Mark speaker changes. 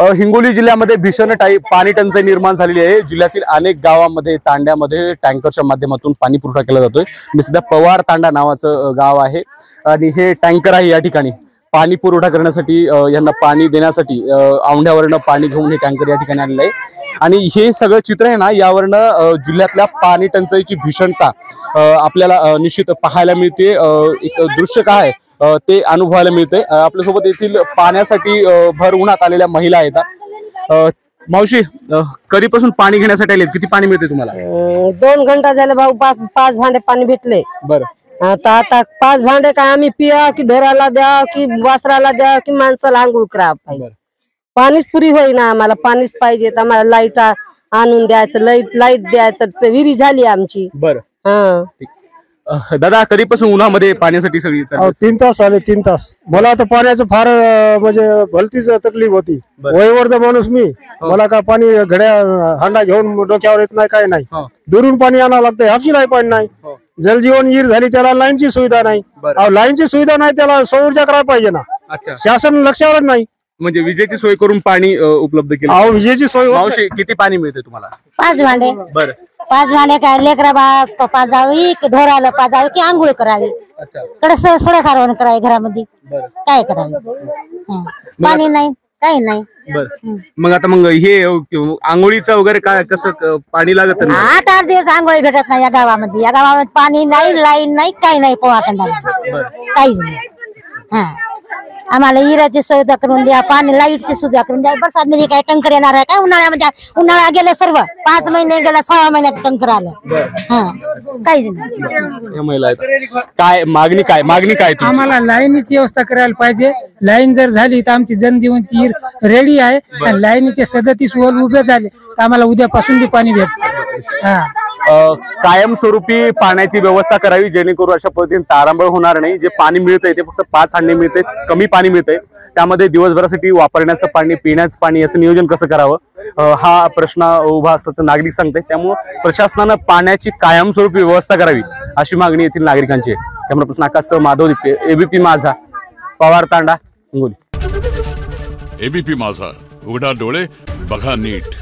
Speaker 1: हिंगोली जिल्ह्यामध्ये भीषण पाणी टंचाई निर्माण झालेली आहे। जिल्ह्यातील अनेक गावांमध्ये तांड्यामध्ये टँकरच्या माध्यमातून पाणी पुरवठा केला जातोय। मी सध्या पवार तांडा नावाचं गाव आहे आणि हे टँकर आहे। या ठिकाणी पाणी पुरवठा करण्यासाठी यांना पाणी देण्यासाठी औंढ्यावरनं पाणी घेऊन हे टँकर या ठिकाणी आलेलं आहे आणि हे सगळं चित्र आहे ना, यावरनं जिल्ह्यातल्या पाणी टंचाईची भीषणता आपल्याला निश्चित पाहायला मिळते। एक दृश्य काय ते अनुभवायला मिळते। आपल्यासोबत येथील पाण्यासाठी भर उन्हात आलेल्या महिला आहेत। मावशी, कधीपासून पाणी घेण्यासाठी आलेत? किती पाणी मिळते तुम्हाला?
Speaker 2: 2 घंटा झाले भाऊ, 5 भांडे पाणी भेटले।
Speaker 1: बरं,
Speaker 2: आता 5 भांडे काय आम्ही पिया की ढोराला द्या की वासराला द्या की माणसाला आंघोळ करा पाहिजे। पाणीच पुरी होईना, आम्हाला पाणीच पाहिजे। आम्हाला लाईट आणून द्यायचं, लाईट द्यायचं, विहिरी झाली आमची।
Speaker 1: बरं,
Speaker 2: हा
Speaker 1: दादा, कधीपासून उन्हामध्ये पाण्यासाठी सगळी
Speaker 3: 3 तास आले, 3 तास। मला आता पाण्याचं फार म्हणजे भलतीच तकलीफ होती। वयवर्ध माणूस मी, मला का पाणी घड्या हांडा घेऊन डोक्यावर येत नाही, काय नाही। दुरून पाणी आणावं लागतं, ह्याची नाही पाणी नाही। जलजीवन विहीर झाली, त्याला लाईनची सुविधा नाही। लाईनची सुविधा नाही, त्याला सौर ऊर्जा करायला पाहिजे ना। शासन लक्षावर नाही,
Speaker 1: म्हणजे विजेची सोय करून पाणी उपलब्ध केलं।
Speaker 3: विजेची सोय।
Speaker 1: मावशी, किती पाणी मिळते तुम्हाला?
Speaker 4: 5 भांडे।
Speaker 1: बरं,
Speaker 4: 5 भांडे काय लेकरा बा पाजावी की ढोराला पाजावी की आंघोळ करावी, सडा सारवण करावी घरामध्ये, काय करावी? पाणी नाही, काही नाही।
Speaker 1: बरं, मग हे आंघोळीचं वगैरे काय कसं पाणी लागत?
Speaker 4: 8 दिवस आंघोळी भेटत नाही या गावामध्ये। या गावामध्ये पाणी नाही, लाईन नाही, काही नाही। पोहाखंडाला काहीच नाही। हा, आम्हाला हिराची सुविधा करून द्या, पाणी लाईटची सुविधा करून द्या। बरसात मध्ये काय टंकर येणार आहे काय? उन्हाळ्यामध्ये उन्हाळा गेले सर्व, 5 महिने गेला, 6 महिन्यात टंकर आलं। हा, काहीच नाही।
Speaker 1: काय मागणी काय तुमची?
Speaker 5: आम्हाला लाईनीची व्यवस्था करायला पाहिजे। लाईन जर झाली तर आमची जनजीवनची हिर रेडी आहे आणि लाईनीचे 37 वोल उभे झाले तर आम्हाला उद्यापासून बी पाणी भेटतं। हा,
Speaker 1: कायमस्वरूपी पाण्याची व्यवस्था करावी, जेणेकरून अशा पद्धतीने तारांबळ होणार नाही। जे पाणी मिळतंय ते फक्त 5 हांडे मिळते, कमी पाणी मिळतंय। त्यामध्ये दिवसभरासाठी वापरण्याचं पाणी, पिण्याचं पाणी याचं नियोजन कसं करावं हा प्रश्न उभा असल्याचं नागरिक सांगते। त्यामुळे प्रशासनानं पाण्याची कायमस्वरूपी व्यवस्था करावी अशी मागणी येथील नागरिकांची आहे। कॅमेरा पर्सन आकाश माधव दिपे, एबीपी माझा, पवार तांडा, हिंगोली।
Speaker 6: एबीपी माझा, उघडा डोळे बघा नीट।